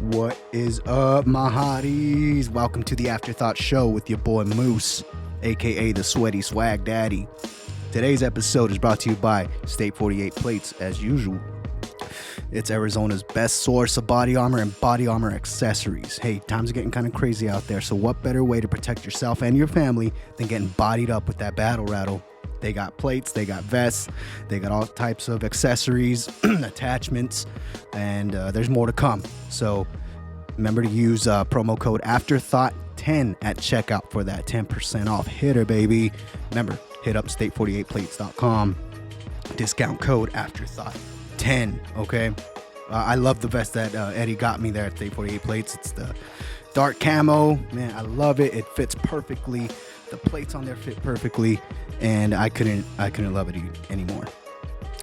What is up, my hotties? Welcome to the After-Thot show with your boy Moose, aka the Sweaty Swag Daddy. Today's episode is brought to you by State 48 Plates, as usual. It's Arizona's best source of body armor and body armor accessories. Hey, times are getting kind of crazy out there, so what better way to protect yourself and your family than getting bodied up with that battle rattle? They got plates, they got vests, they got all types of accessories, attachments, and there's more to come. So remember to use promo code After-Thot10 at checkout for that 10% off hitter, baby. Remember, hit up state48plates.com. Discount code After-Thot10, okay? I love the vest that Eddie got me there at State 48 Plates. It's the dark camo. Man, I love it. It fits perfectly. The plates on there fit perfectly, and I couldn't love it anymore.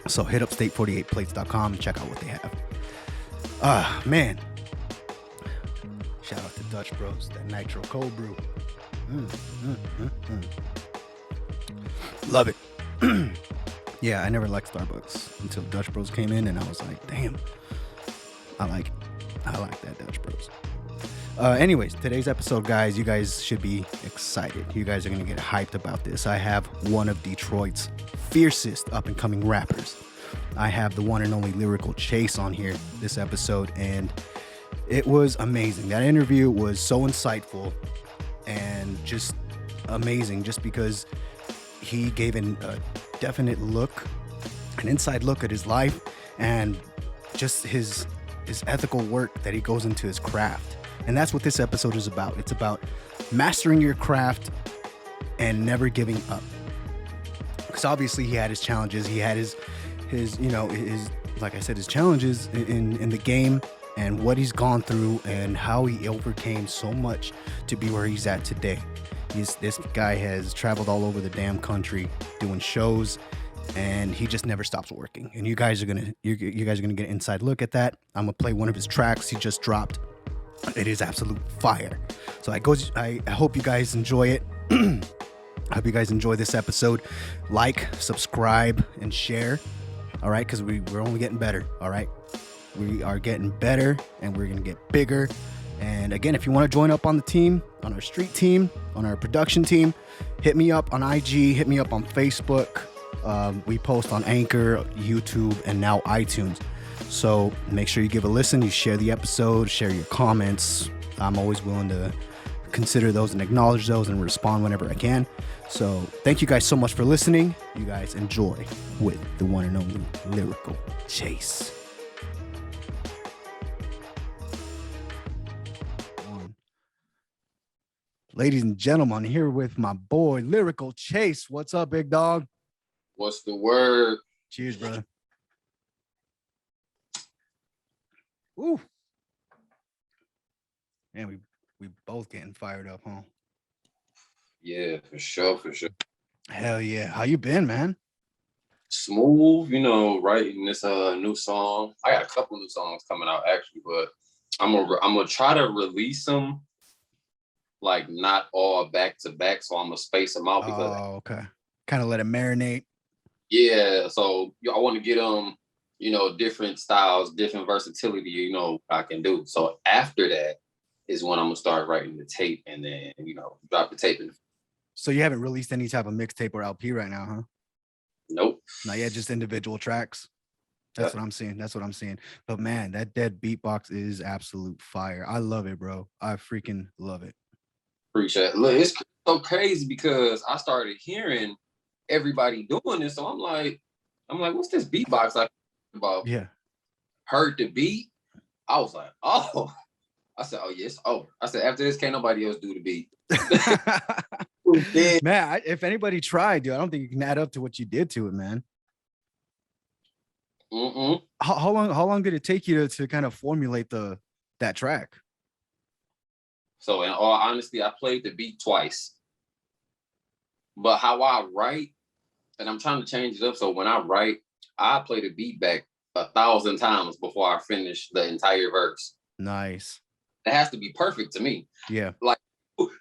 So hit up state48plates.com and check out what they have. Man. Shout out to Dutch Bros, that nitro cold brew. Love it. Yeah, I never liked Starbucks until Dutch Bros came in, and I was like, damn, I like it. I like that Dutch Bros. Anyways, today's episode, guys, you guys should be excited. You guys are going to get hyped about this. I have one of Detroit's fiercest up-and-coming rappers. I have the one and only Lyricall Chase on here this episode, and it was amazing. That interview was so insightful and just amazing just because he gave a definite look, an inside look at his life and just his ethical work that he goes into his craft. And that's what this episode is about. It's about mastering your craft and never giving up. Because obviously he had his challenges. He had his like I said, his challenges in the game and what he's gone through and how he overcame so much to be where he's at today. This guy has traveled all over the damn country doing shows, and he just never stops working. And you guys are gonna get an inside look at that. I'm gonna play one of his tracks he just dropped. It is absolute fire. So I hope you guys enjoy it. I hope you guys enjoy this episode. Like, subscribe, and share. All right, because we're only getting better. All right, we are getting better, and we're gonna get bigger. And again, if you want to join up on the team, on our street team, on our production team, hit me up on IG, hit me up on Facebook. We post on Anchor, YouTube, and now iTunes. So make sure you give a listen, you share the episode, share your comments. I'm always willing to consider those and acknowledge those and respond whenever I can. So thank you guys so much for listening. You guys enjoy with the one and only Lyricall Chase. Ladies and gentlemen, here with my boy Lyricall Chase. What's up, big dog? What's the word? Cheers, brother. Ooh. Man, we both getting fired up, huh? Yeah, for sure. Hell yeah. How you been, man? Smooth, writing this new song. I got a couple new songs coming out actually, but I'm gonna try to release them like not all back to back, so I'm gonna space them out because okay. Kind of let it marinate. Yeah, so I want to get them, different styles, different versatility, I can do. So after that is when I'm gonna start writing the tape and then, drop the tape in. So you haven't released any type of mixtape or LP right now, huh? Nope. Not yet, just individual tracks. That's what I'm seeing. But man, that dead beatbox is absolute fire. I love it, bro. I freaking love it. Appreciate it. Look, it's so crazy because I started hearing everybody doing this, so I'm like, what's this beatbox like about? Yeah. Heard the beat. I was like, oh. I said, oh yes. Oh, I said after this, can't nobody else do the beat. Man, if anybody tried, dude, I don't think you can add up to what you did to it, man. How long did it take you to kind of formulate that track? So in all honesty, I played the beat twice. But how I write, and I'm trying to change it up. So when I write, I play the beat back 1,000 times before I finish the entire verse. Nice. It has to be perfect to me. Yeah. Like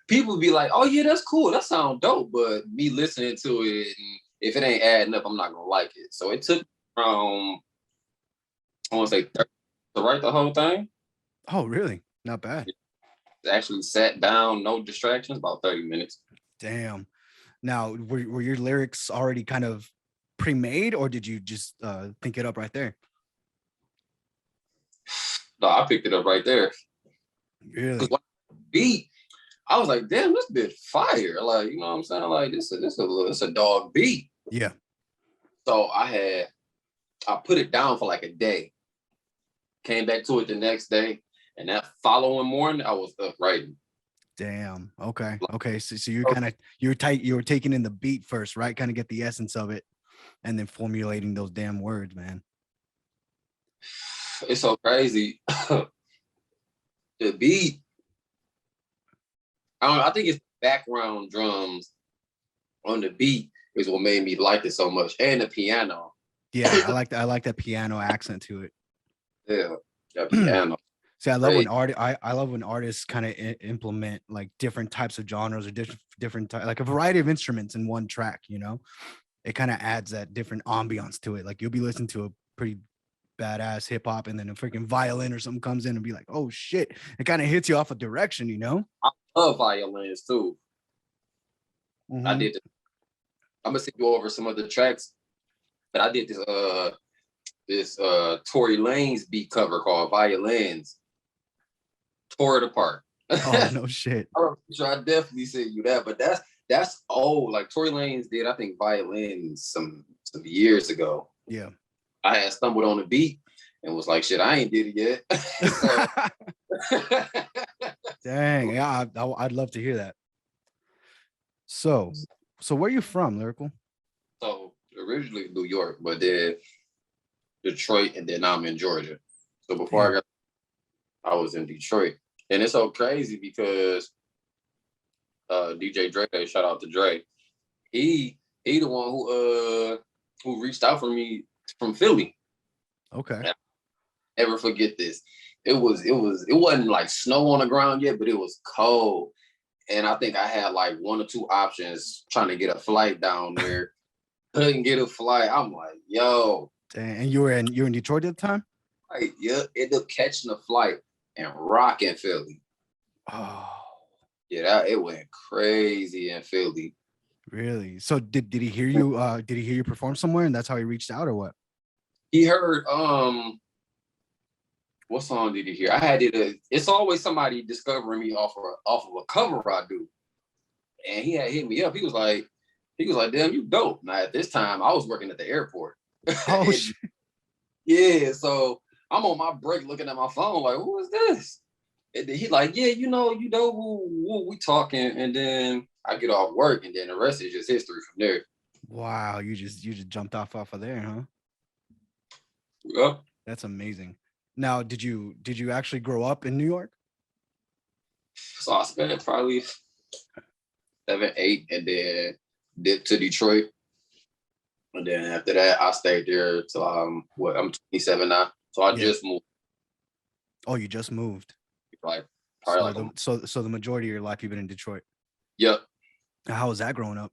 people be like, oh yeah, that's cool. That sounds dope. But me listening to it, and if it ain't adding up, I'm not gonna like it. So it took from I want to say 30 to write the whole thing. Oh, really? Not bad. Actually sat down, no distractions, about 30 minutes. Damn. Now, were your lyrics already kind of pre-made, or did you just think it up right there? No, I picked it up right there. Because Really? when I beat, I was like, damn, this bit fire. Like, you know what I'm saying? Like, this a dog beat. Yeah. So I put it down for like a day. Came back to it the next day. And that following morning, I was up writing. Damn. Okay. Okay. So you were taking in the beat first, right? Kind of get the essence of it, and then formulating those damn words, man. It's so crazy. The beat, I think it's background drums on the beat is what made me like it so much. And the piano. Yeah, I like that piano accent to it. Yeah, that piano. See, Great. I love when artists kind of implement like different types of genres or like a variety of instruments in one track. You know, it kind of adds that different ambiance to it. Like you'll be listening to a pretty badass hip hop, and then a freaking violin or something comes in and be like, oh shit! It kind of hits you off a direction, you know. I love violins too. I Mm-hmm. did this. I'm gonna send you over some of the tracks, but I did this Tory Lanez beat cover called Violins. Tore it apart. Oh no shit. So I definitely sent you that, but that's old. Like Tory Lanez did, I think Violins some years ago. Yeah. I had stumbled on the beat and was like, shit, I ain't did it yet. Dang. Yeah, I'd love to hear that. So, where are you from, Lyrical? So originally New York, but then Detroit, and then I'm in Georgia. So before Damn. I was in Detroit. And it's so crazy because DJ Dre, shout out to Dre. He the one who reached out for me from Philly. Okay. And I never forget this. It wasn't like snow on the ground yet, but it was cold. And I think I had like one or two options trying to get a flight down there. Couldn't get a flight. I'm like, yo. Dang. And you were in Detroit at the time? Right, yeah. Ended up catching a flight and rocking Philly. Oh, Yeah, it went crazy in Philly. really? So did he hear you? Did he hear you perform somewhere, and that's how he reached out, or what? He heard what song did he hear? I had it. It's always somebody discovering me off of a cover I do, and he had hit me up. He was like, damn, you dope. Now at this time, I was working at the airport. Oh shit. Yeah, so I'm on my break looking at my phone, like, who is this? And then he like, yeah, you know who we talking, and then I get off work, and then the rest is just history from there. Wow, you just jumped off of there, huh? Yep. That's amazing. Now, did you actually grow up in New York? So I spent probably 7, 8, and then dipped to Detroit. And then after that, I stayed there till I'm 27 now. So I just moved. Oh, you just moved. Like probably So the majority of your life you've been in Detroit. Yep. How was that growing up?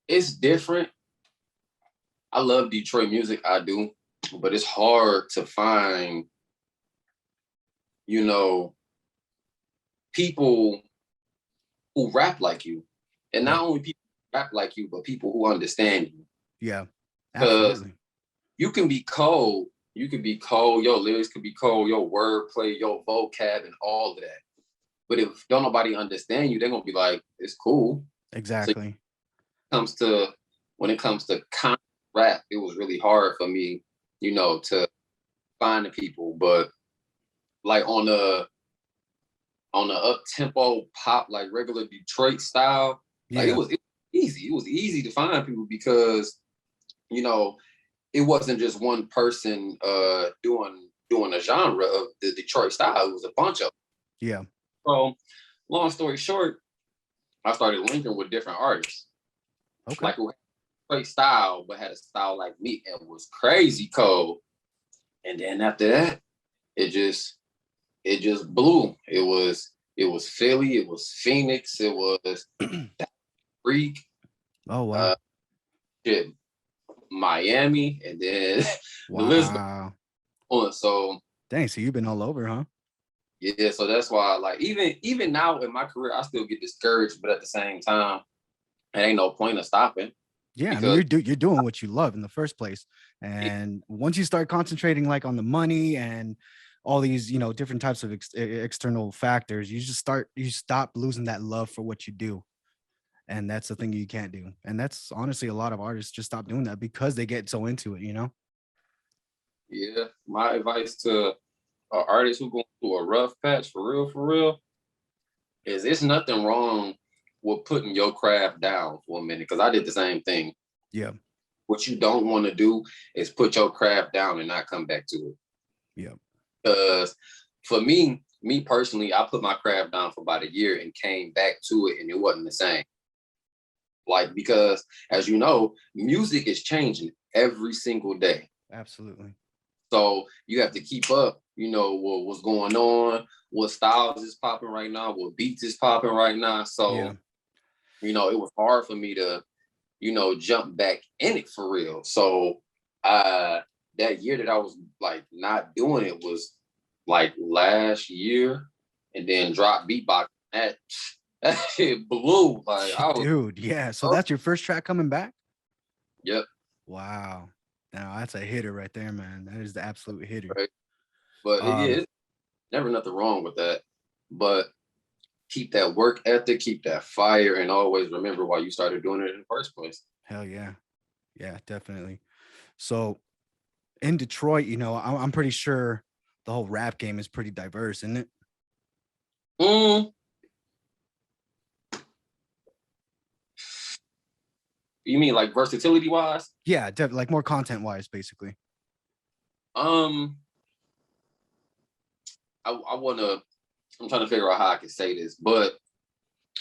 It's different. I love Detroit music, I do, but it's hard to find, people who rap like you. And not only people who rap like you, but people who understand you. Yeah, absolutely. You can be cold. Your lyrics could be cold, your wordplay, your vocab, and all of that. But if don't nobody understand you, they're gonna be like, it's cool. Exactly. So when it comes to rap, it was really hard for me, to find the people. But like on the up tempo pop, like regular Detroit style, like it was easy. It was easy to find people because, it wasn't just one person doing a genre of the Detroit style. It was a bunch of them. Yeah. So long story short, I started linking with different artists. Okay. Like who had a great style, but had a style like me and was crazy cold. And then after that, it just blew. It was Philly, it was Phoenix, it was Freak. Oh wow. Miami, and then wow. So Dang, so you've been all over, huh? yeah, so that's why like even now in my career, I still get discouraged, but at the same time, it ain't no point of stopping Yeah, I mean because you're doing what you love in the first place, and once you start concentrating like on the money and all these different types of external factors, you stop losing that love for what you do, and that's the thing you can't do. And that's honestly a lot of artists just stop doing that because they get so into it. yeah, my advice to artists who going through a rough patch for real, is it's nothing wrong with putting your craft down for a minute because I did the same thing. Yeah, What you don't want to do is put your craft down and not come back to it. yeah. Because for me personally, I put my craft down for about a year and came back to it, and it wasn't the same. Like because as you know, music is changing every single day. Absolutely. So you have to keep up, what's going on, what styles is popping right now, what beats is popping right now. Yeah. So, it was hard for me to, jump back in it for real. So that year that I was like not doing it was like last year, and then drop beatbox. That that shit blew. Like I was Dude, yeah. So oh, that's your first track coming back? yep. Wow. Now that's a hitter right there, man. That is the absolute hitter. Right. But yeah, Um, it's never nothing wrong with that. But keep that work ethic, keep that fire, and always remember why you started doing it in the first place. Hell yeah. Yeah, definitely. So in Detroit, I'm pretty sure the whole rap game is pretty diverse, isn't it? Mm, you mean like versatility wise? Yeah, like more content wise, basically. Um, I wanna. I'm trying to figure out how I can say this, but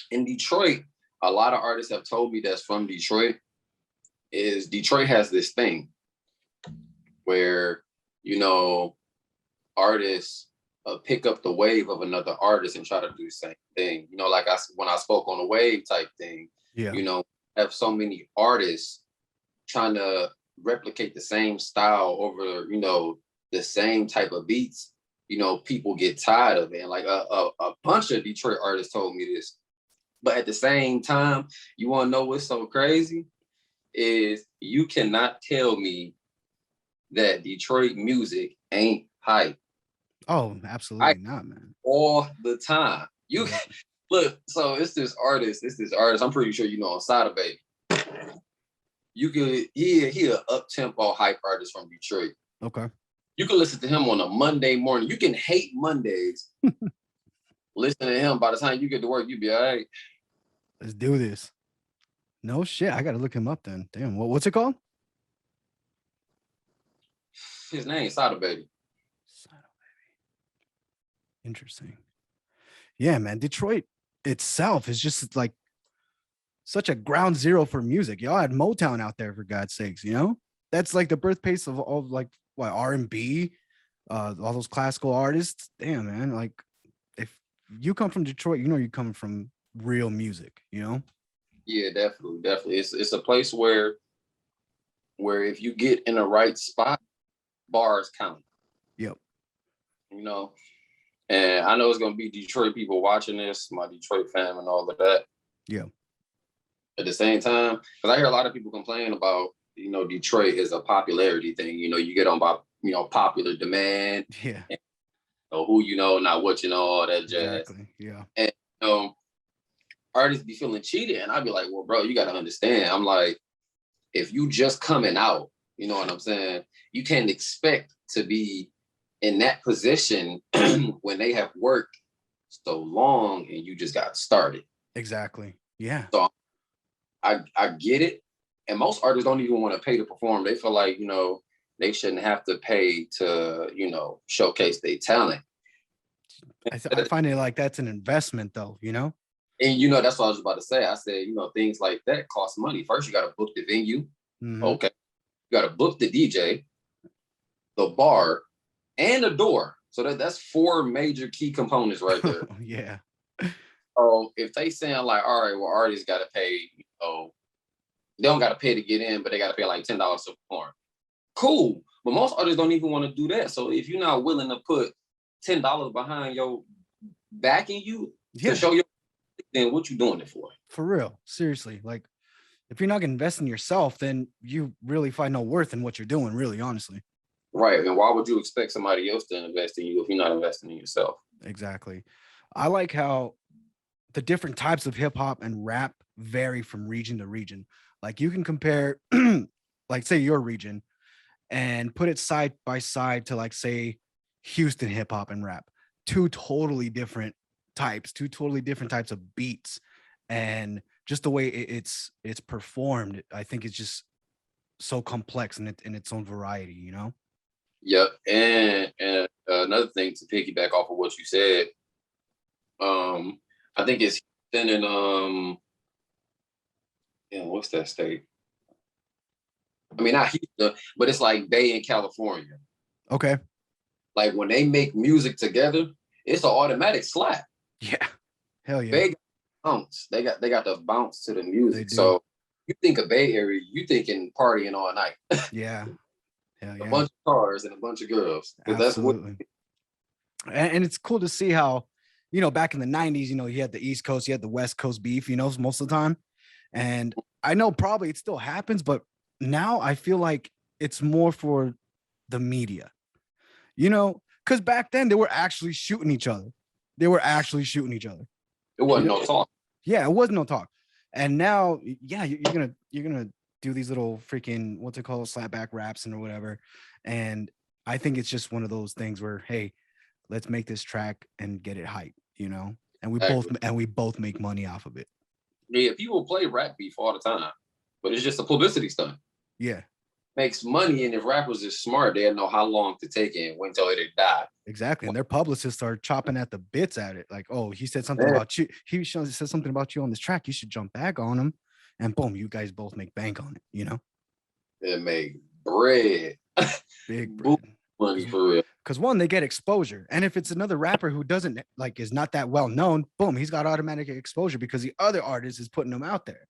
in Detroit, a lot of artists have told me that's from Detroit. Is Detroit has this thing where you know artists pick up the wave of another artist and try to do the same thing. Like when I spoke on a wave type thing. Yeah. You know, have so many artists trying to replicate the same style over the same type of beats. People get tired of it. And like a bunch of Detroit artists told me this. But at the same time, you want to know what's so crazy is you cannot tell me that Detroit music ain't hype. Oh, I absolutely not, man. all the time. You Yeah. look, so it's this artist. I'm pretty sure you know on Sada Baby. You could he an up tempo hype artist from Detroit. Okay. You can listen to him on a Monday morning. You can hate Mondays. Listen to him. By the time you get to work, you be all right. Let's do this. No shit. I gotta look him up then. Damn. What's it called? His name Sada Baby. Interesting. Yeah, man. Detroit itself is just like such a ground zero for music. Y'all had Motown out there for God's sakes. That's like the birthplace of all like what R&B, all those classical artists. Damn, man. Like if you come from Detroit, you come from real music. Yeah, definitely, definitely. It's a place where if you get in the right spot, bars count. Yep. You know, and I know it's gonna be Detroit people watching this, my Detroit fam, and all of that. Yeah. At the same time, because I hear a lot of people complain about Detroit is a popularity thing. You get on by popular demand, Yeah. and, who not what all that jazz. Exactly. Yeah. And artists be feeling cheated, and I'd be like, well, bro, you got to understand. I'm like, if you just coming out, you know what I'm saying? You can't expect to be in that position when they have worked so long and you just got started. Exactly. Yeah. So I get it. And most artists don't even want to pay to perform. They feel like, they shouldn't have to pay to, showcase their talent. I find it like that's an investment though. And that's what I was about to say. I said, things like that cost money. First, you got to book the venue. Mm-hmm. Okay. You got to book the DJ, the bar, and the door. So that's four major key components right there. Yeah. So if they saying like, all right, well, artists got to pay, they don't got to pay to get in, but they got to pay like $10 to perform. Cool. But most artists don't even want to do that. So if you're not willing to put $10 behind your backing you to show your, then what you doing it for? For real, seriously. Like, if you're not gonna invest in yourself, then you really find no worth in what you're doing. Really, honestly. Right. And why would you expect somebody else to invest in you if you're not investing in yourself? Exactly. I like how the different types of hip hop and rap vary from region to region. Like you can compare, like say your region, and put it side by side to like say Houston hip hop and rap. Two totally different types, two totally different types of beats, and just the way it's performed. I think it's just so complex in its own variety. You know. Yep. And another thing to piggyback off of what you said, I think it's Houston and what's that state? I mean, not Houston, but it's like Bay in California. Okay. Like when they make music together, it's an automatic slap. Yeah. Hell yeah. They got bounce. They got the bounce to the music. So you think of Bay Area, you thinking partying all night. Yeah. Hell yeah. A bunch of cars and a bunch of girls. Absolutely. And it's cool to see how, you know, back in the 90s, you know, you had the East Coast, you had the West Coast beef, you know, most of the time. And I know probably it still happens, but now I feel like it's more for the media, you know, because back then they were actually shooting each other. It wasn't no talk. Yeah, it was no talk. And now, yeah, you're gonna do these little freaking what's it called, slapback raps and or whatever. And I think it's just one of those things where, hey, let's make this track and get it hype, you know, and we both make money off of it. Yeah, people play rap beef all the time, but it's just a publicity stunt. Yeah, makes money, and if rappers are smart, they'll know how long to take it and wait until they die. Exactly, and their publicists are chopping at the bits at it. Like, oh, he said something about you. He said something about you on this track. You should jump back on him, and boom, you guys both make bank on it. You know, they make bread, big bread. Money for real. Because one, they get exposure, and if it's another rapper who doesn't like is not that well known, boom, he's got automatic exposure because the other artist is putting him out there.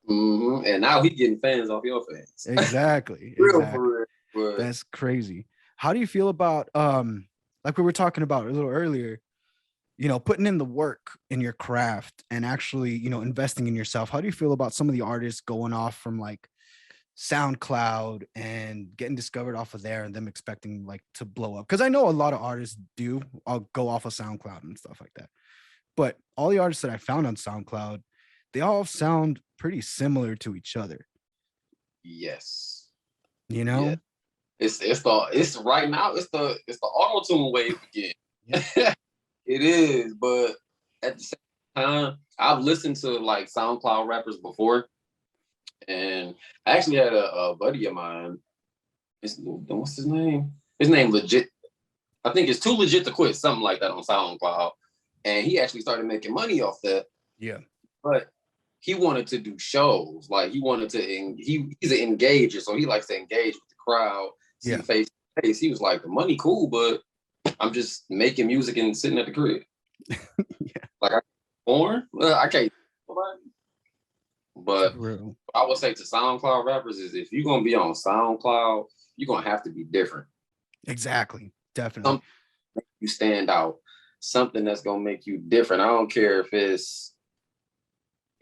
Mm-hmm. And now he's getting fans off your fans. Exactly. For real. That's crazy. How do you feel about like we were talking about a little earlier, you know, putting in the work in your craft and actually, you know, investing in yourself? How do you feel about some of the artists going off from like SoundCloud and getting discovered off of there and them expecting like to blow up? Because I know a lot of artists do. I'll go off of SoundCloud and stuff like that. But all the artists that I found on SoundCloud, they all sound pretty similar to each other. Yes. You know? Yeah. It's right now, it's the auto-tune wave again. Yeah. It is, but at the same time, I've listened to like SoundCloud rappers before. And I actually had a buddy of mine. What's his name? His name legit. I think it's Too Legit to Quit, something like that on SoundCloud. And he actually started making money off that. Yeah. But he wanted to do shows. Like he wanted to, he's an engager. So he likes to engage with the crowd, see face to face. He was like, the money cool, but I'm just making music and sitting at the crib. Yeah. Like I can't. But I would say to SoundCloud rappers is if you're gonna be on SoundCloud, you're gonna have to be different. Exactly. Definitely. Something make you stand out. Something that's gonna make you different. I don't care if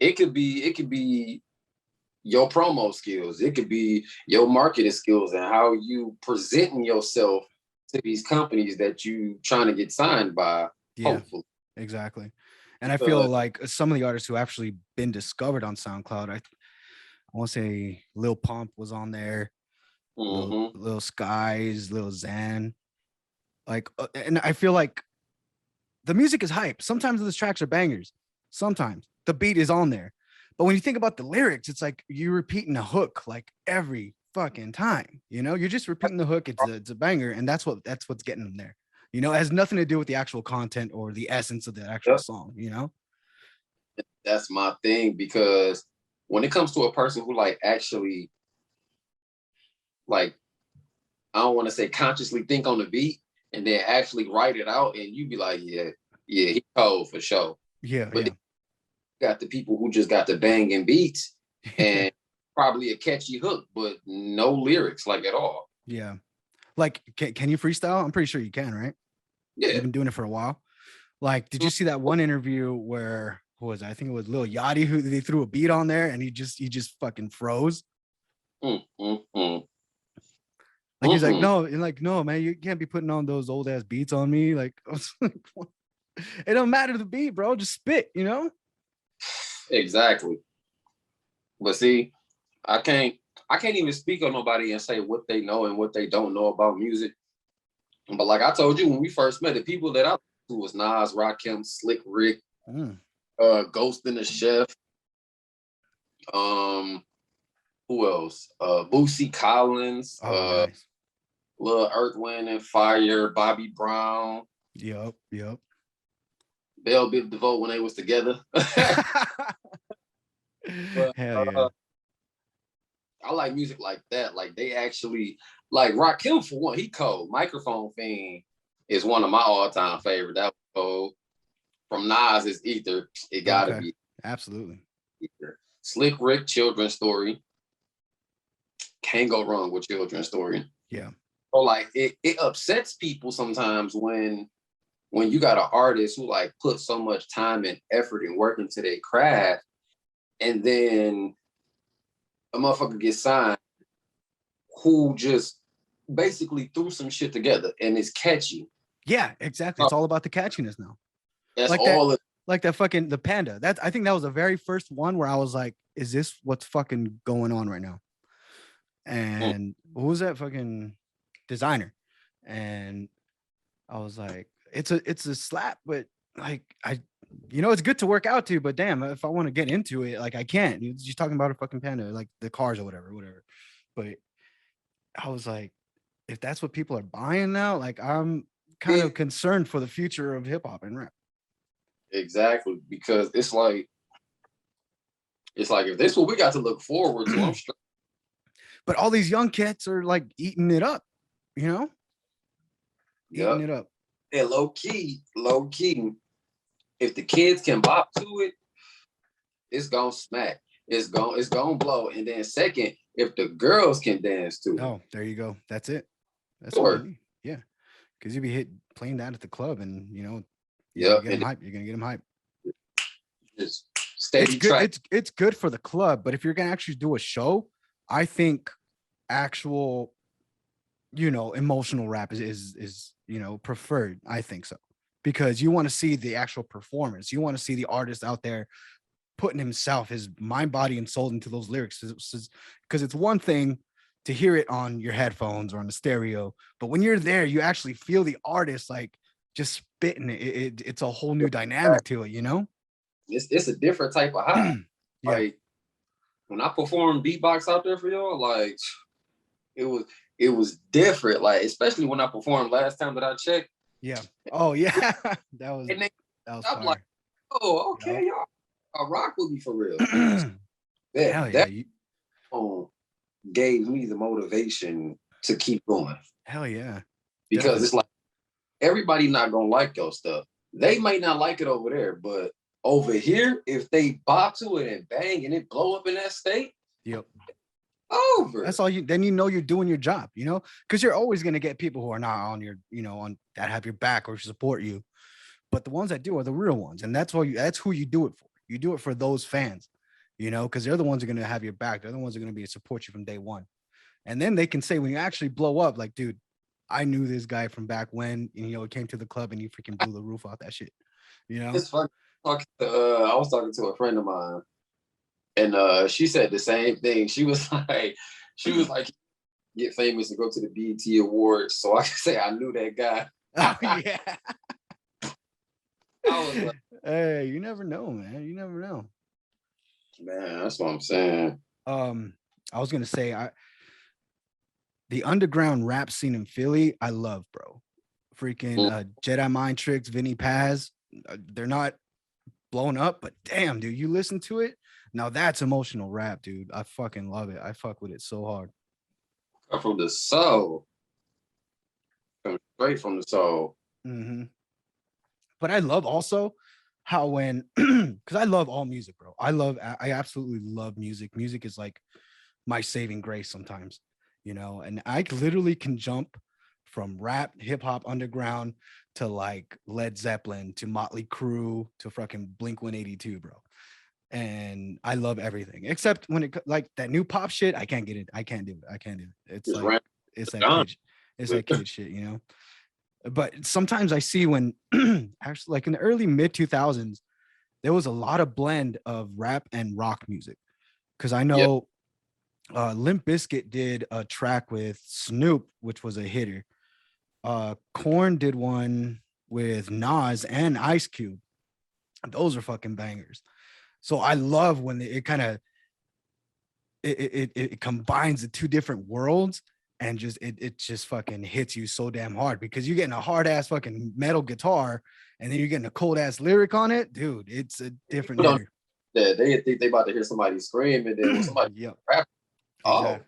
it could be your promo skills, it could be your marketing skills and how you presenting yourself to these companies that you trying to get signed by. Yeah, hopefully. Exactly. And I feel like some of the artists who actually been discovered on SoundCloud, I want to say Lil Pump was on there, Lil Skies, Lil Xan. Like, and I feel like the music is hype. Sometimes those tracks are bangers. Sometimes the beat is on there. But when you think about the lyrics, it's like you're repeating a hook like every fucking time. You know, you're just repeating the hook. It's a banger. And that's what's getting them there. You know, it has nothing to do with the actual content or the essence of the actual song, you know? That's my thing, because when it comes to a person who like actually, like, I don't want to say consciously think on the beat and then actually write it out, and you be like, yeah, he cold for sure. Yeah, but you got the people who just got the banging beats and probably a catchy hook, but no lyrics like at all. Yeah. Like, can you freestyle? I'm pretty sure you can, right? Yeah. You've been doing it for a while. Like, did you see that one interview where who was it? I think it was Lil Yachty who they threw a beat on there and he just fucking froze. Mm, mm, mm. Like he's like, no, and like, no, man, you can't be putting on those old ass beats on me. Like, I was like, what? It don't matter the beat, bro. Just spit, you know? Exactly. But see, I can't even speak on nobody and say what they know and what they don't know about music. But like I told you when we first met, the people that I to was Nas, Rakim, Slick Rick, Ghost and the Chef, who else? Boosie Collins, Nice. Lil Earth, Wind and Fire, Bobby Brown, Yep. Bell Biv DeVoe when they was together. But Hell yeah. I like music like that. Like they actually like Rakim for one. He cold. Microphone Fiend is one of my all-time favorite. That was cold. From Nas is Ether. It gotta be Absolutely. Ether. Slick Rick, Children's Story. Can't go wrong with Children's Story. Yeah. So like it upsets people sometimes when you got an artist who like put so much time and effort and work into their craft, and then a motherfucker gets signed who just basically threw some shit together and it's catchy. Yeah, exactly. It's all about the catchiness now. That's like all that, like that fucking the Panda. I think that was the very first one where I was like, is this what's fucking going on right now? And who was that fucking Designer? And I was like, it's a slap, but like it's good to work out to, but damn, if I want to get into it, like I can't. You're just talking about a fucking Panda, like the cars or whatever. But I was like, if that's what people are buying now, like I'm kind of concerned for the future of hip hop and rap. Exactly, because it's like if this is what we got to look forward to, I'm straight. But all these young cats are like eating it up, you know? Eating it up. And low key, if the kids can bop to it, it's gonna smack. It's gonna blow. And then second, if the girls can dance to it. Oh, there you go. That's it. That's what I mean. Yeah. Because you be playing that at the club and you're gonna get them hype. You're gonna get them hype. Just steady track. It's good for the club, but if you're gonna actually do a show, I think actual, emotional rap is preferred. I think so. Because you want to see the actual performance. You want to see the artist out there putting himself, his mind, body, and soul into those lyrics. Because it's one thing to hear it on your headphones or on the stereo, but when you're there, you actually feel the artist like just spitting it. It's a whole new dynamic to it, It's a different type of high. Yeah. Like when I performed beatbox out there for y'all, like it was different. Like especially when I performed last time that I checked. Yeah. Oh yeah. that was I'm fire. like, oh okay, y'all rock with me for real. Hell yeah. Gave me the motivation to keep going. Hell yeah. Because definitely. It's like everybody not gonna like your stuff. They might not like it over there, but over here, if they bop to it and bang and it blow up in that state, yep. Over. That's all then you're doing your job, because you're always gonna get people who are not on your, on that have your back or support you. But the ones that do are the real ones. And that's who you do it for. You do it for those fans, because they're the ones who are gonna have your back. They're the ones who are gonna be to support you from day one. And then they can say when you actually blow up, like, dude, I knew this guy from back when, it came to the club and he freaking blew the roof off that shit. It's funny. I was talking to a friend of mine. And she said the same thing. She was like, get famous and go to the BET Awards. So I can say I knew that guy. Oh, yeah. I was like, hey, you never know, man. You never know. Man, that's what I'm saying. I was gonna say the underground rap scene in Philly, I love, bro. Freaking Jedi Mind Tricks, Vinny Paz. They're not blown up, but damn, dude, you listen to it. Now that's emotional rap, dude. I fucking love it. I fuck with it so hard. From the soul. Straight from the soul. Mm-hmm. But I love also how when, because I love all music, bro. I absolutely love music. Music is like my saving grace sometimes, and I literally can jump from rap, hip hop, underground to like Led Zeppelin to Motley Crue to fucking Blink 182, bro. And I love everything except when it like that new pop shit. I can't get it. I can't do it. I can't do it. It's Just like ran it's that down. kid. It's that kid shit, you know. But sometimes I see when actually like in the early mid 2000s, there was a lot of blend of rap and rock music. Because I Yeah. know Limp Bizkit did a track with Snoop, which was a hitter. Korn did one with Nas and Ice Cube. Those are fucking bangers. So I love when it kind of it combines the two different worlds and just it just fucking hits you so damn hard because you're getting a hard ass fucking metal guitar and then you're getting a cold ass lyric on it, dude. It's a different People don't hitter. that they think they about to hear somebody scream, and then when somebody Yep, rap, exactly.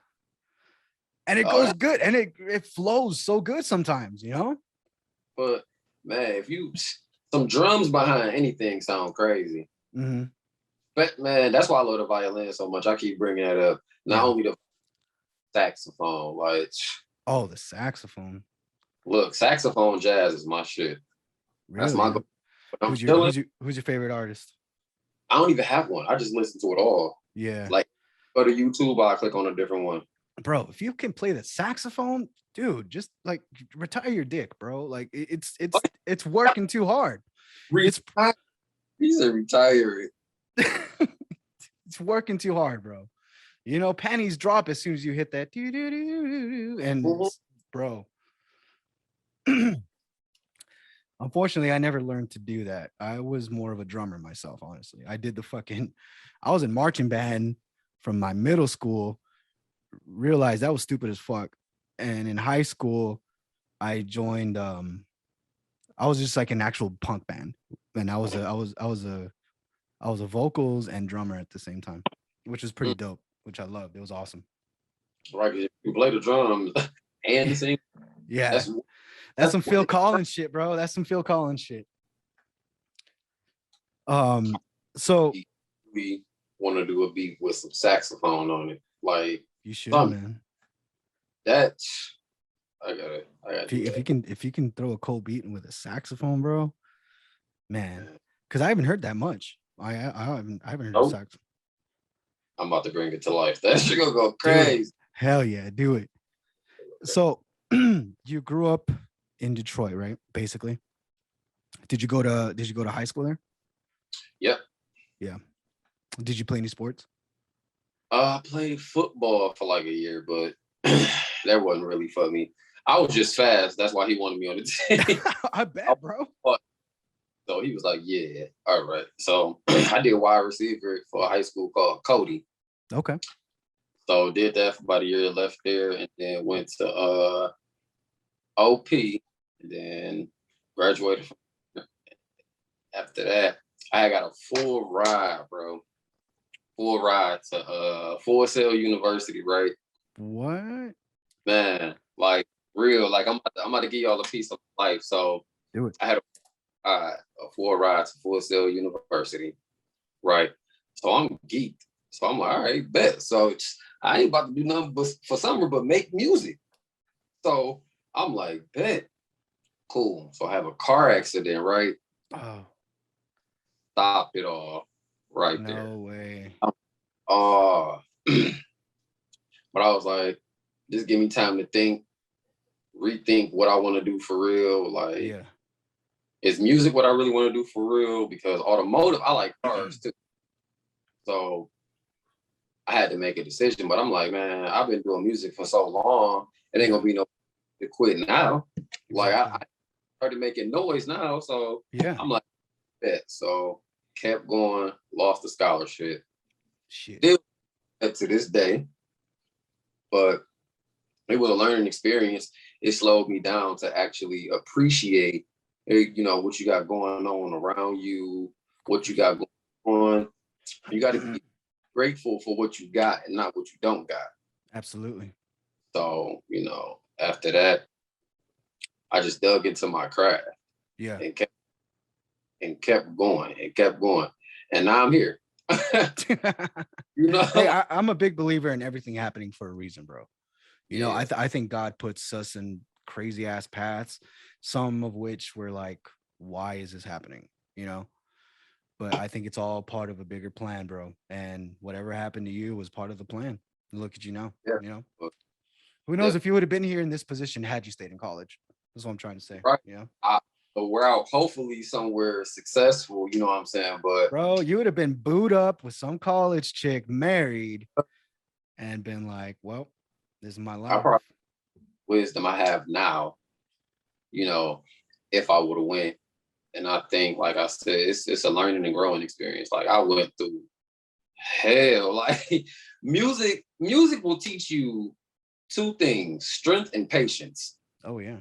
And it oh, goes good and it flows so good sometimes, you know. but man, if you some drums behind anything sound crazy. Mm-hmm. But man, that's why I love the violin so much. I keep bringing that up. Not Yeah. only the saxophone, like Oh, the saxophone. look, saxophone jazz is my shit. That's Really, my huh? goal. When I'm Who's your chilling, who's your favorite artist? I don't even have one. I just listen to it all. Yeah. Like go to YouTube, I click on a different one. Bro, if you can play the saxophone, dude, just like retire your dick, bro. Like it's working too hard. It's Retire. He's a retired. it's working too hard, bro. You know, panties drop as soon as you hit that and bro. Unfortunately, I never learned to do that. I was more of a drummer myself, honestly. I did the fucking I was in marching band from my middle school, realized that was stupid as fuck. And in high school, I joined I was just like an actual punk band. And I was a vocals and drummer at the same time, which was pretty dope, which I loved. It was awesome. Right, you play the drums and sing. Yeah. That's some Phil Collins shit, bro. That's some Phil Collins shit. So we want to do a beat with some saxophone on it. Like you should, man. That I got it. If you can throw a cold beat with a saxophone, bro, man. Because I haven't heard that much. I haven't heard of saxophone. I'm about to bring it to life. That shit gonna go crazy. Hell yeah, do it. So you grew up in Detroit, right? Basically. Did you go to high school there? Yep. Yeah. Did you play any sports? I played football for like a year, but that wasn't really for me. I was just fast. That's why he wanted me on the team. I bet, bro. So he was like, yeah, all right. So I did wide receiver for a high school called Cody. Okay. So did that for about a year, left there, and then went to OP, and then graduated. After that, I got a full ride, bro. Full ride to Full Sail University, right? What? Man, like real, like I'm about to give y'all a piece of life. So do it. I had a full ride to Full Sail University, right? So I'm geeked. So I'm like, all right, bet. So I ain't about to do nothing but for summer but make music. So I'm like, bet. Cool. So I have a car accident, right? Oh. Stop it all right there. No way. But I was like, just give me time to think, rethink what I want to do for real. Like, yeah. Is music what I really want to do for real? Because automotive, I like cars too. So I had to make a decision. But I'm like, man, I've been doing music for so long. It ain't gonna be no to quit now. Exactly. Like I started making noise now. So yeah, I'm like, bet. So kept going, lost the scholarship. Shit. Still to this day. But it was a learning experience. It slowed me down to actually appreciate, you know, what you got going on around you, what you got going on. You got to be grateful for what you got and not what you don't got. Absolutely. So, you know, after that, I just dug into my craft. Yeah. And kept going and kept going. And now I'm here. You know, hey, I'm a big believer in everything happening for a reason, bro. You know, I think God puts us in crazy ass paths, some of which were like, why is this happening? You know? But I think it's all part of a bigger plan, bro. And whatever happened to you was part of the plan. Look at you now, Yeah. you know? But, Who knows if you would have been here in this position had you stayed in college? That's what I'm trying to say. right. You know? But we're out hopefully somewhere successful, you know what I'm saying? But Bro, you would have been booed up with some college chick, married, and been like, well, this is my I life. probably wisdom I have now, you know, if I would have went. And I think, like I said, it's a learning and growing experience. Like I went through hell. Like music will teach you two things: strength and patience. Oh yeah.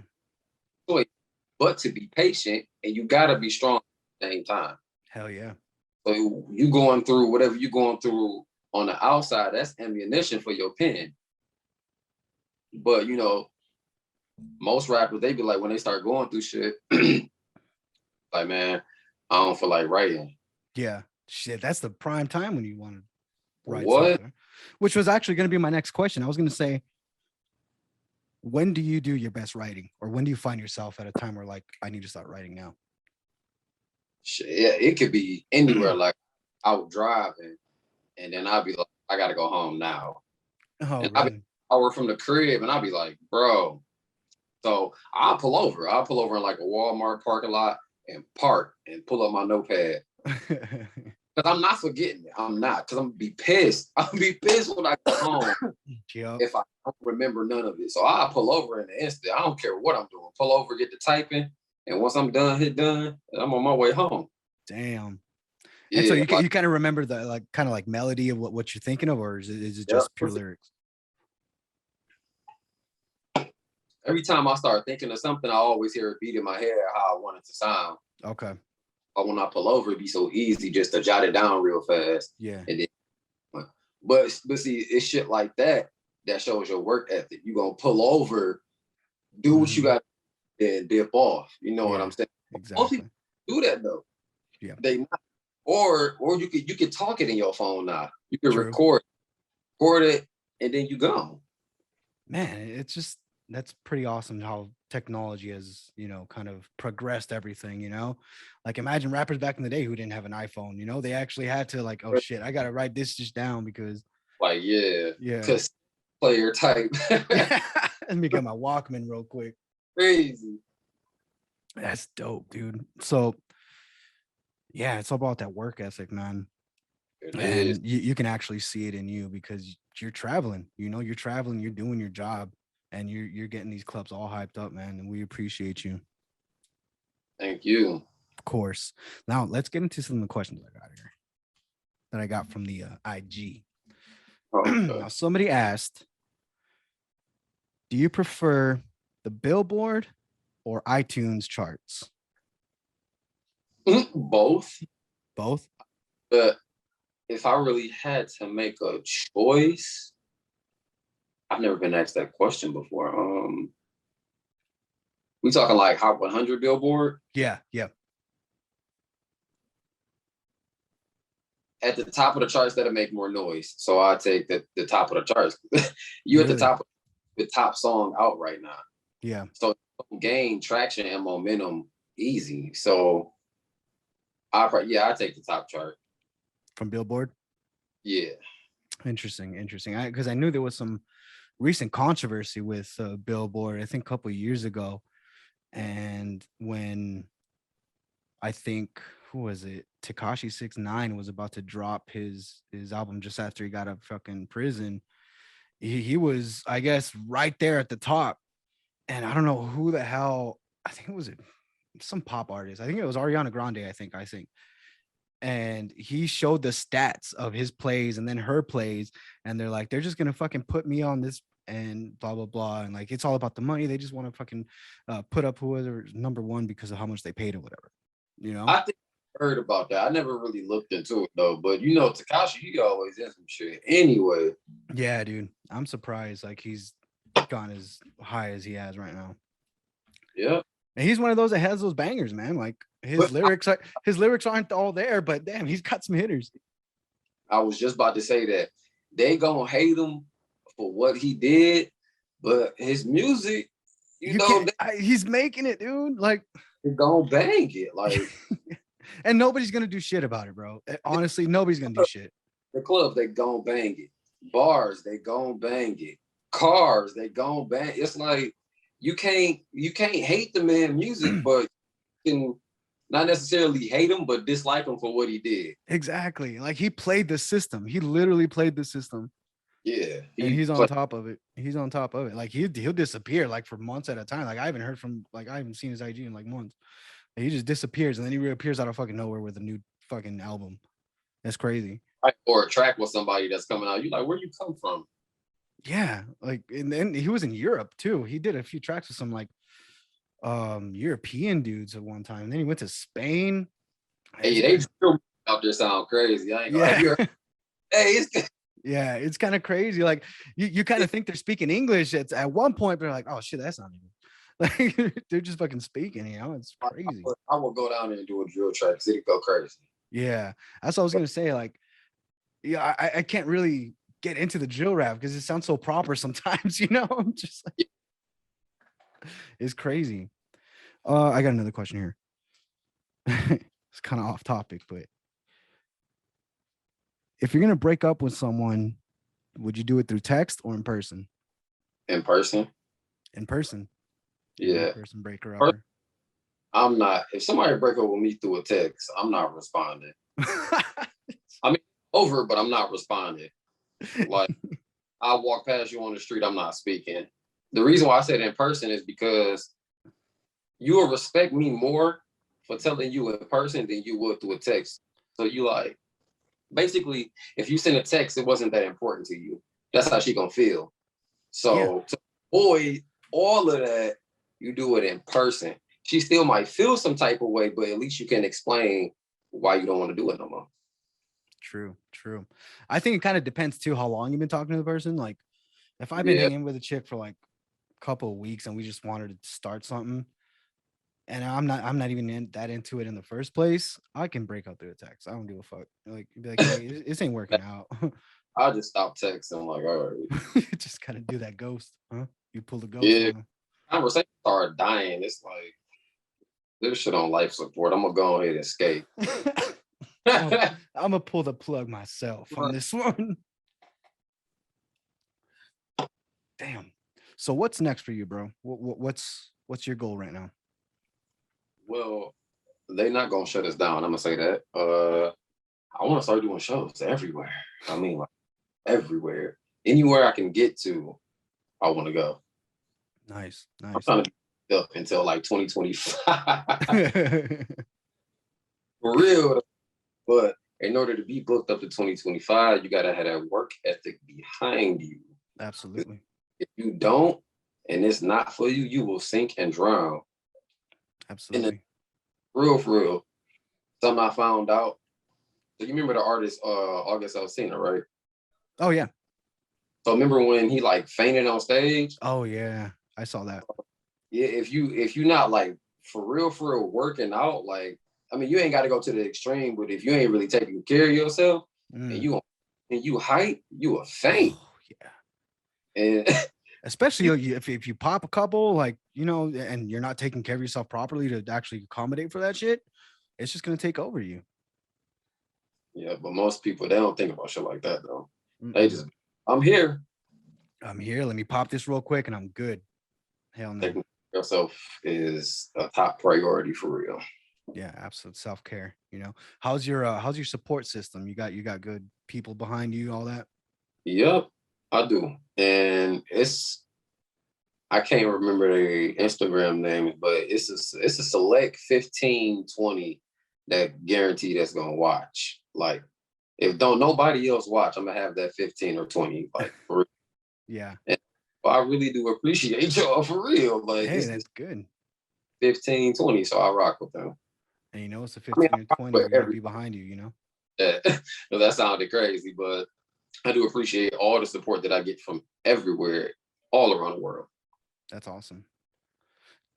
But to be patient, and you gotta be strong at the same time. Hell yeah. So you going through whatever you're going through on the outside, that's ammunition for your pen. But you know, most rappers, they be like, when they start going through shit, like, man, I don't feel like writing. Yeah. Shit, that's the prime time when you want to write What? something. Which was actually going to be my next question. I was going to say, when do you do your best writing? Or when do you find yourself at a time where like, I need to start writing now? Shit, yeah, it could be anywhere. Like I would drive and then I'd be like, I gotta go home now. Oh, And really? I work from the crib and I'd be like, bro. So I'll pull over. I'll pull over in like a Walmart parking lot and park and pull up my notepad. Because I'm not forgetting it. I'm not. Because I'm gonna be pissed. I'll be pissed when I get home Yep. if I don't remember none of it. So I'll pull over in the instant. I don't care what I'm doing. Pull over, get the typing, and once I'm done, hit done, and I'm on my way home. Damn. Yeah, And so you like, you kind of remember the like kind of like melody of what you're thinking of, or is it just pure lyrics? every time I start thinking of something, I always hear a beat in my head how I want it to sound. Okay. But when I pull over, it'd be so easy just to jot it down real fast. Yeah. And then, but see, it's shit like that that shows your work ethic. You gonna pull over, do what you got, and dip off. You know what I'm saying? Exactly. Most people do that though. Yeah. They not. Or you could talk it in your phone now. You can True. record it, and then you go. Man, it's just that's pretty awesome how technology has, you know, kind of progressed everything, you know? Like imagine rappers back in the day who didn't have an iPhone, you know, they actually had to like, oh shit, I gotta write this just down because Like, yeah. yeah. Player type. Let me get my Walkman real quick. Crazy. That's dope, dude. So yeah, it's all about that work ethic, man. And you can actually see it in you because you're traveling, you know, you're traveling, you're doing your job, and you're getting these clubs all hyped up, man. And we appreciate you. Thank you. Of course. Now let's get into some of the questions I got here that I got from the IG. Now somebody asked, do you prefer the Billboard or iTunes charts? Both. Both? But if I really had to make a choice, I've never been asked that question before. We talking like Hot 100 Billboard? Yeah. At the top of the charts, that'll make more noise. So I take the top of the charts. You Really? at the top of the top song out right now. Yeah. So gain traction and momentum easy. So I take the top chart. From Billboard? Yeah. Interesting. Because I knew there was some recent controversy with Billboard, I think a couple of years ago. And when I think, who was it? Tekashi 6ix9ine was about to drop his album just after he got out of fucking prison. He was, I guess, right there at the top. And I don't know who the hell, I think it was some pop artist. I think it was Ariana Grande, I think. And he showed the stats of his plays and then her plays. And they're like, they're just going to fucking put me on this and blah, blah, blah. And like, it's all about the money. They just want to fucking put up whoever's number one because of how much they paid or whatever, you know? I think I heard about that. I never really looked into it though. But you know, Tekashi, he always in some shit anyway. Yeah, dude. I'm surprised. Like he's gone as high as he has right now. Yeah. And he's one of those that has those bangers, man. Like his lyrics aren't all there, but damn, he's got some hitters. I was just about to say that they gonna hate him for what he did, but his music, You know, he's making it, dude. Like, they're gonna bang it. Like, and nobody's gonna do shit about it, bro. Honestly, nobody's gonna do shit. the club, they gonna bang it. Bars, they gonna bang it. Cars, they gonna bang. It's like you can't hate the man music, but you can not necessarily hate him, but dislike him for what he did. Exactly. Like he played the system. He literally played the system. Yeah, and he's on top of it. He's on top of it. Like he'll disappear like for months at a time. Like I haven't heard from, like I haven't seen his IG in like months. He just disappears and then he reappears out of fucking nowhere with a new fucking album. That's crazy. Or a track with somebody that's coming out. You like, where you come from? Yeah, like, and then he was in Europe too. He did a few tracks with some like European dudes at one time. Then he went to Spain. Hey, they still out there sound crazy. I ain't gonna hey, it's yeah, it's kind of crazy. Like you kind of think they're speaking English at one point, but they're like, oh shit, that's not even like they're just fucking speaking, you know. It's crazy. I will go down there and do a drill track. City go crazy. Yeah, that's what I was gonna say. Like, yeah, I can't really get into the drill rap because it sounds so proper sometimes, you know. I'm just like, it's crazy. I got another question here. It's kind of off topic, but if you're gonna break up with someone, would you do it through text or in person? In person. In person. Yeah. In person breaker upper. I'm not. If somebody break up with me through a text, I'm not responding. I mean, over, but I'm not responding. Like, I walk past you on the street, I'm not speaking. The reason why I said in person is because you will respect me more for telling you in person than you would through a text. So you like, basically, if you send a text, it wasn't that important to you. That's how she gonna feel. So to avoid all of that, you do it in person. She still might feel some type of way, but at least you can explain why you don't want to do it no more. True. I think it kind of depends too how long you've been talking to the person. Like, if I've been hanging with a chick for like a couple of weeks and we just wanted to start something, and I'm not even that into it in the first place, I can break out through a text. I don't give a fuck. Like, be like, hey, this ain't working out. I'll just stop texting. I'm like, all right. Just kind of do that ghost, huh? You pull the ghost. Yeah. Conversations are dying. It's like, this shit on life support. I'm gonna go ahead and escape. I'm gonna pull the plug myself on this one. Damn. So what's next for you, bro? What's your goal right now? Well, they're not gonna shut us down. I'm gonna say that. I want to start doing shows everywhere. I mean, like everywhere, anywhere I can get to, I want to go. Nice. I'm trying to be up until like 2025. For real. But in order to be booked up to 2025, you gotta have that work ethic behind you. Absolutely. If you don't, and it's not for you, you will sink and drown. Absolutely. For real. Something I found out. So you remember the artist August Alsina, right? Oh yeah. So remember when he like fainted on stage? Oh yeah, I saw that. Yeah, if you not like for real working out, like, I mean, you ain't got to go to the extreme, but if you ain't really taking care of yourself and you hype, you a faint. Oh, yeah. And especially if you pop a couple, like, you know, and you're not taking care of yourself properly to actually accommodate for that shit, it's just gonna take over you. Yeah, but most people, they don't think about shit like that though. They just, I'm here. Let me pop this real quick and I'm good. Hell no. Taking care of yourself is a top priority for real. Yeah, absolute self-care. You know, how's your support system? You got good people behind you, all that? Yep, I do. And I can't remember the Instagram name, but it's a select 15, 20 that guarantee that's gonna watch. Like, if don't nobody else watch, I'm gonna have that 15 or 20. Like, for real. Yeah. And I really do appreciate y'all for real. Like, hey, that's good. 15, 20, so I rock with them. And you know, it's a 15 and 20, we're gonna be behind you, you know? Yeah, no, that sounded crazy, but I do appreciate all the support that I get from everywhere, all around the world. That's awesome.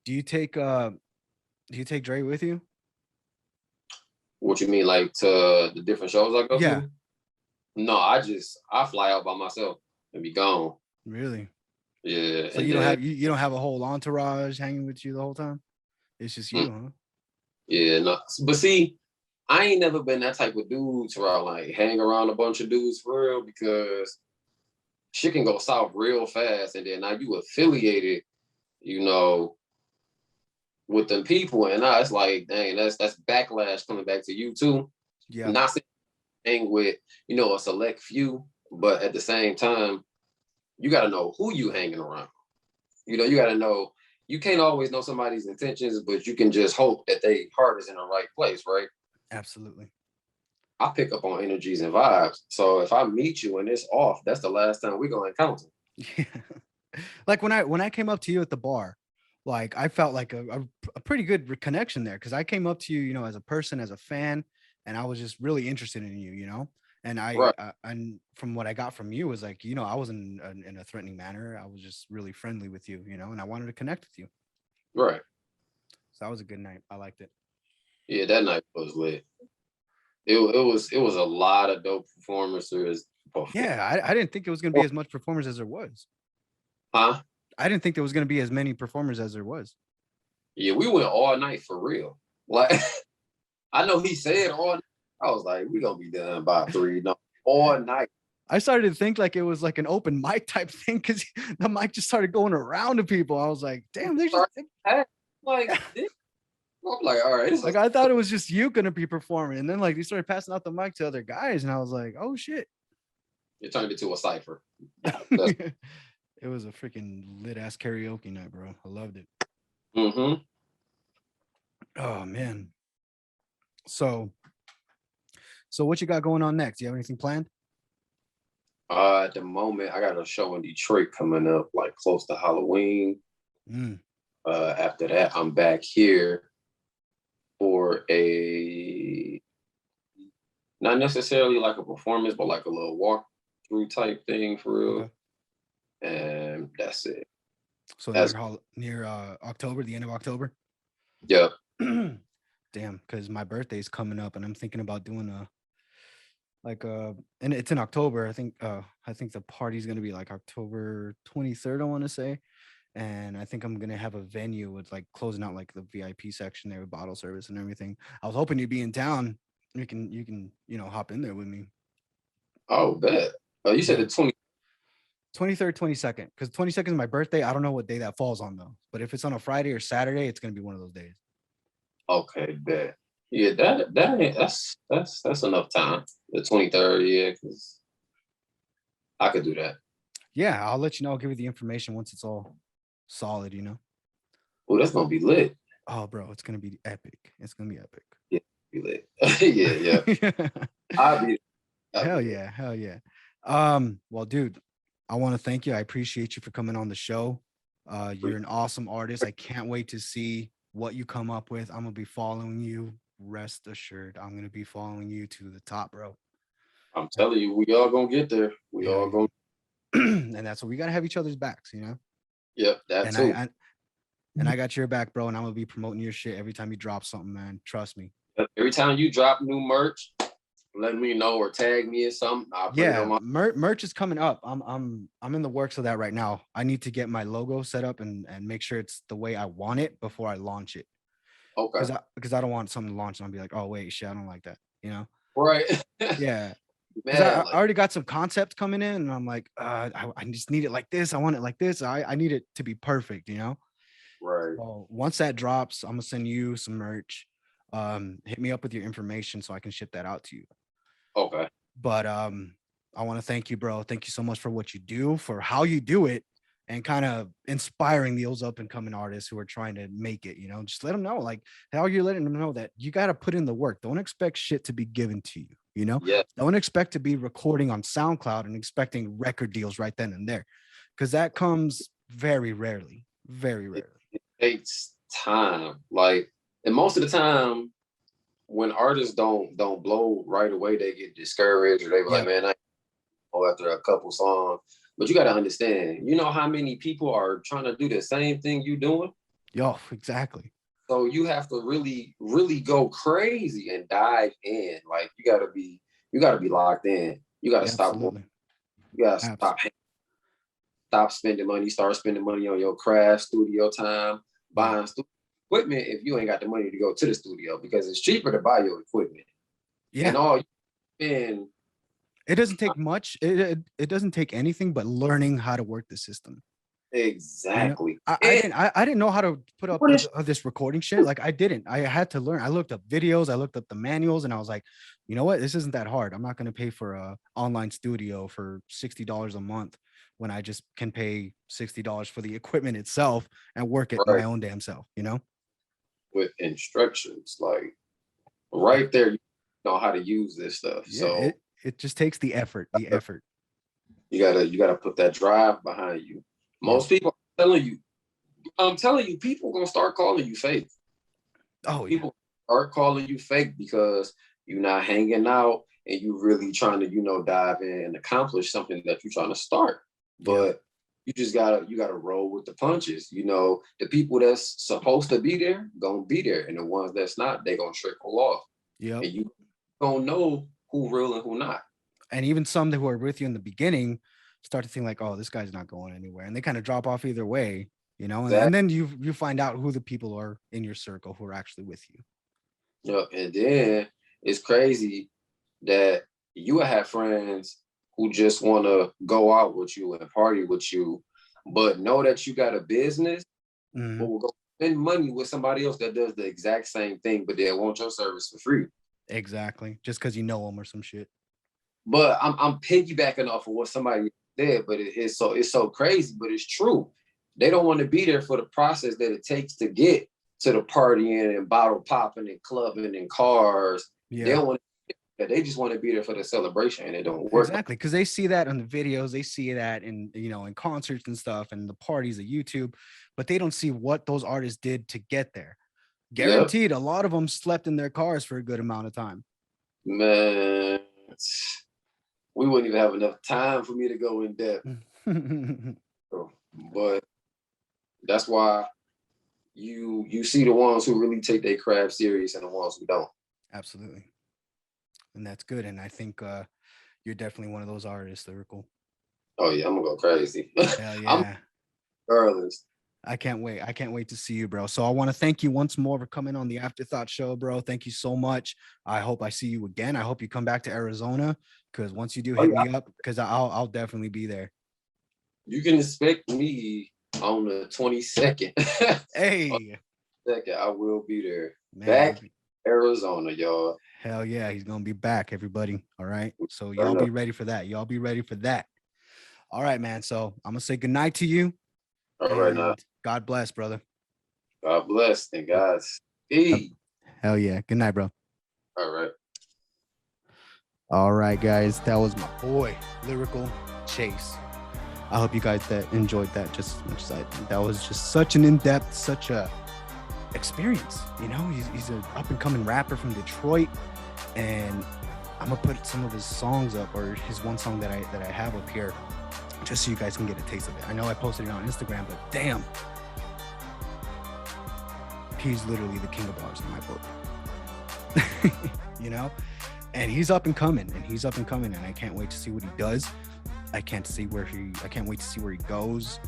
Do you take Dre with you? What you mean, like to the different shows I go to? No, I fly out by myself and be gone. Really? Yeah. So you don't have you don't have a whole entourage hanging with you the whole time. It's just you, huh? Yeah, no. But see, I ain't never been that type of dude to where I like hang around a bunch of dudes for real, because shit can go south real fast, and then now you affiliated, you know, with them people, and now it's like, dang, that's backlash coming back to you too. Yeah, Not saying hang with, you know, a select few, but at the same time, you got to know who you hanging around. You know, you got to know. You can't always know somebody's intentions, but you can just hope that their heart is in the right place, right? absolutely. I pick up on energies and vibes. So if I meet you and it's off, that's the last time we're gonna encounter. Yeah. Like when I came up to you at the bar, like I felt like a pretty good connection there because I came up to you, you know, as a person, as a fan, and I was just really interested in you, you know. And Right, and from what I got from you was like, you know, I wasn't in a threatening manner. I was just really friendly with you, you know, and I wanted to connect with you. right. So that was a good night. I liked it. Yeah, that night was lit. It was a lot of dope performances. Yeah, I didn't think it was going to be as much performers as there was. Huh? I didn't think there was going to be as many performers as there was. Yeah, we went all night for real. Like I know he said all night. I was like, we gonna be done by 3. No, all night. I started to think like it was like an open mic type thing because the mic just started going around to people. I was like, damn, they just Like, I'm like, all right, like I thought it was just you gonna be performing. And then like they started passing out the mic to other guys, and I was like, oh shit. it turned into a cipher. It was a freaking lit ass karaoke night, bro. I loved it. Mm-hmm. Oh man. So what you got going on next? Do you have anything planned? At the moment, I got a show in Detroit coming up, like close to Halloween. Mm, After that, I'm back here for a not necessarily like a performance, but like a little walkthrough type thing for real. okay. And that's it. So That's near October, the end of October. yeah. Damn, because my birthday's coming up and I'm thinking about doing a like and it's in October. I think the party's gonna be like October 23rd, I want to say. And I think I'm gonna have a venue with like closing out like the VIP section there with bottle service and everything. I was hoping you'd be in town. You can, you know, hop in there with me. Oh, bet. Oh, you said Yeah. the 20. 23rd, 22nd. Because 22nd is my birthday. I don't know what day that falls on though. But if it's on a Friday or Saturday, it's gonna be one of those days. Okay, bet. Yeah, that's enough time. The 23rd, yeah, because I could do that. Yeah, I'll let you know. I'll give you the information once it's all solid, you know. Oh, that's gonna be lit. Oh, bro, it's gonna be epic. It's gonna be epic. Yeah, be lit. Yeah, yeah. I'll be. I'll Hell be there. yeah, hell yeah. Well, dude, I want to thank you. I appreciate you for coming on the show. You're an awesome artist. I can't wait to see what you come up with. I'm gonna be following you. Rest assured, I'm gonna be following you to the top, bro. I'm telling you, we all gonna get there. We Hell all yeah. gonna. And that's what we gotta have each other's backs, you know. Yep, that And too. I got your back, bro. And I'm gonna be promoting your shit every time you drop something, man. Trust me. Every time you drop new merch, let me know or tag me or something. I'll put it on Yeah, my. merch is coming up. I'm in the works of that right now. I need to get my logo set up and make sure it's the way I want it before I launch it. Okay. Because I don't want something to launch and I'll be like, oh wait, shit, I don't like that. You know? Right. Yeah. Because Man, I like already got some concepts coming in, and I'm like, I just need it like this. I want it like this. I need it to be perfect, you know. right. Well, once that drops, I'm gonna send you some merch. Hit me up with your information so I can ship that out to you. Okay. But I want to thank you, bro. Thank you so much for what you do, for how you do it, and kind of inspiring those up and coming artists who are trying to make it. You know, just let them know, like how you're letting them know that you got to put in the work. Don't expect shit to be given to you. You know, Yeah. don't expect to be recording on SoundCloud and expecting record deals right then and there, because that comes very rarely, very rarely. It takes time. Like, and most of the time, when artists don't blow right away, they get discouraged or they be like, Yep. man, I go after a couple songs. But you got to understand, you know how many people are trying to do the same thing you doing. Yo, exactly. So you have to really, really go crazy and dive in. Like you gotta be locked in. You gotta Yeah, stop. absolutely. You gotta Abs- stop stop spending money, start spending money on your craft, studio time, buying equipment if you ain't got the money to go to the studio, because it's cheaper to buy your equipment. Yeah. And all you spend. It doesn't take much. It doesn't take anything but learning how to work the system. Exactly. You know? I didn't know how to put up this recording shit. Like I didn't. I had to learn. I looked up videos. I looked up the manuals, and I was like, you know what? This isn't that hard. I'm not going to pay for a online studio for $60 a month when I just can pay $60 for the equipment itself and work it my own damn self. You know, with instructions, like right there, you know how to use this stuff. Yeah, so it just takes the effort. The effort. You gotta put that drive behind you. Most people, I'm telling you, people gonna start calling you fake. Oh, people start calling you fake because you're not hanging out and you really trying to, dive in and accomplish something that you're trying to start. But you just gotta roll with the punches. The people that's supposed to be there gonna be there, and the ones that's not, they gonna trickle off. Yeah, and you gonna know who real and who not. And even some who are with you in the beginning start to think like, oh, this guy's not going anywhere, and they kind of drop off either way, Exactly. And then you find out who the people are in your circle who are actually with you. And then it's crazy that you have friends who just want to go out with you and party with you, but know that you got a business, but will go spend money with somebody else that does the exact same thing, but they want your service for free. Exactly, just because you know them or some shit. But I'm piggybacking off of what somebody said, but it's so crazy, but it's true. They don't want to be there for the process that it takes to get to the partying and bottle popping and clubbing and cars. Yeah. They don't want to, they just want to be there for the celebration, and it don't work. Exactly, because they see that on the videos, they see that in in concerts and stuff, and the parties of YouTube, but they don't see what those artists did to get there. Guaranteed, a lot of them slept in their cars for a good amount of time. Man, we wouldn't even have enough time for me to go in depth. But that's why you see the ones who really take their craft serious and the ones who don't. Absolutely. And that's good. And I think you're definitely one of those artists, Lyricall. Oh yeah, I'm gonna go crazy. Hell yeah. Regardless. I can't wait. I can't wait to see you, bro. So I want to thank you once more for coming on the After-Thot show, bro. Thank you so much. I hope I see you again. I hope you come back to Arizona, because once you do, hit me up, because I'll definitely be there. You can expect me on the 22nd. Hey. I will be there. Man. Back in Arizona, y'all. Hell yeah, he's gonna be back, everybody. All right. So y'all be ready for that. Y'all be ready for that. All right, man. So I'm gonna say goodnight to you. All right now. God bless, brother. God bless and Godspeed. Hell yeah. Good night, bro. All right. All right, guys. That was my boy, Lyricall Chase. I hope you guys enjoyed that just as much as I did. That was just such an in-depth, such a experience. He's an up-and-coming rapper from Detroit, and I'm gonna put some of his songs up, or his one song that I have up here, just so you guys can get a taste of it. I know I posted it on Instagram, but damn, he's literally the king of bars in my book. And he's up and coming, and I can't wait to see what he does. I can't wait to see where he goes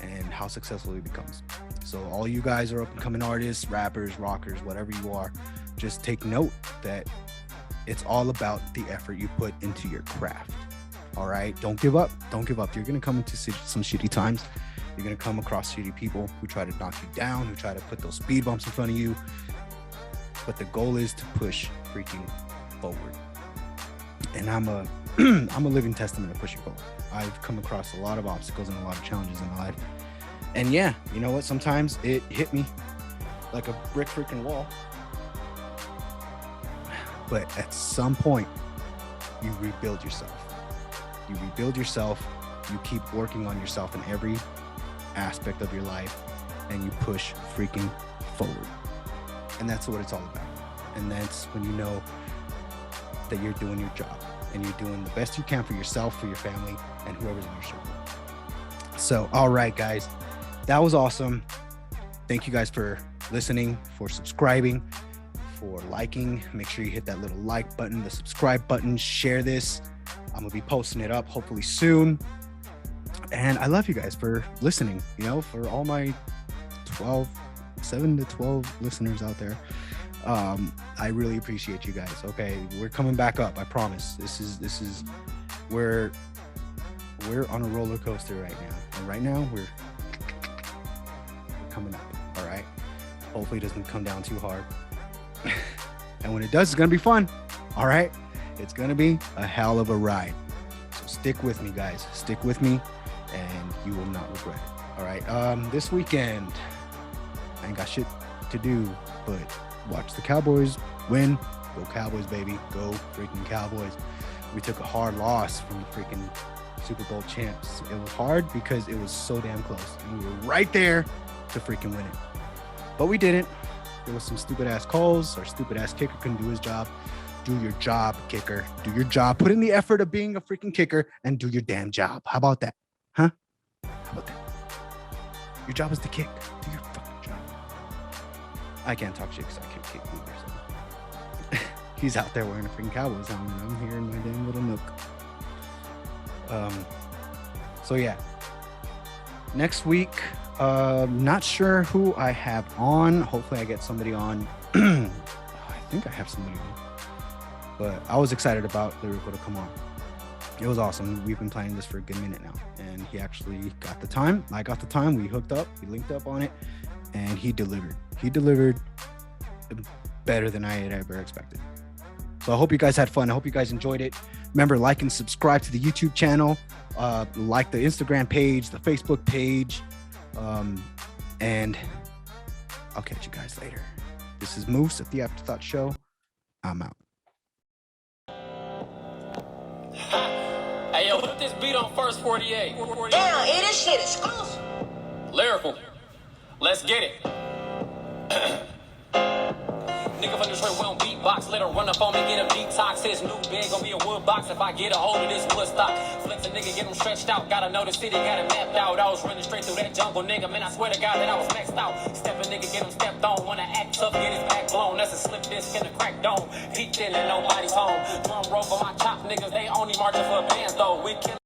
and how successful he becomes. So all you guys are up and coming artists, rappers, rockers, whatever you are, just take note that it's all about the effort you put into your craft. All right, don't give up. You're gonna come into some shitty times. You're gonna come across shitty people who try to knock you down, who try to put those speed bumps in front of you. But the goal is to push freaking forward. And I'm a living testament of pushing forward. I've come across a lot of obstacles and a lot of challenges in my life. And yeah, you know what? Sometimes it hit me like a brick freaking wall. But at some point, you rebuild yourself. You keep working on yourself in every aspect of your life, and you push freaking forward. And that's what it's all about. And that's when you know that you're doing your job and you're doing the best you can for yourself, for your family, and whoever's in your circle. So, all right, guys, that was awesome. Thank you guys for listening, for subscribing, for liking. Make sure you hit that little like button, the subscribe button, share this. I'm gonna be posting it up hopefully soon. And I love you guys for listening, you know, for all my 7 to 12 listeners out there. I really appreciate you guys. Okay, we're coming back up. I promise. This is we're on a roller coaster right now. And right now we're coming up. All right. Hopefully it doesn't come down too hard. And when it does, it's gonna be fun. All right. It's gonna be a hell of a ride. So stick with me, guys. Stick with me, and you will not regret it. All right. This weekend, I ain't got shit to do but watch the Cowboys win. Go Cowboys, baby. Go freaking Cowboys. We took a hard loss from the freaking Super Bowl champs. It was hard because it was so damn close. And we were right there to freaking win it. But we didn't. There was some stupid ass calls. Our stupid ass kicker couldn't do his job. Do your job, kicker. Do your job. Put in the effort of being a freaking kicker and do your damn job. How about that? Huh? How about that? Your job is to kick. Do your fucking job. I can't talk shit because I can't kick either. So. He's out there wearing a freaking Cowboys helmet. I'm here in my damn little nook. So yeah. Next week, not sure who I have on. Hopefully I get somebody on. I think I have somebody on. But I was excited about Lyricall to come on. It was awesome. We've been planning this for a good minute now. And he actually got the time. I got the time. We hooked up. We linked up on it. And he delivered. He delivered better than I had ever expected. So I hope you guys had fun. I hope you guys enjoyed it. Remember, like and subscribe to the YouTube channel. Like the Instagram page, the Facebook page. And I'll catch you guys later. This is Moose at the After-Thot Show. I'm out. Hey, yo, put this beat on first 48. Damn, this shit exclusive. Lyrical. Let's get it. Nigga from Detroit, we don't beatbox. Let her run up on me, get him detox. His new bed gon' be a wood box if I get a hold of this wood stock. Flex a nigga, get him stretched out. Gotta know the city, got it mapped out. I was running straight through that jungle, nigga. Man, I swear to God that I was maxed out. Step a nigga, get him stepped on. Wanna act tough, get his back blown. That's a slip disc in a crack dome. Peeked in and nobody's home. Drum roll for my top niggas, they only marching for bands though. We kill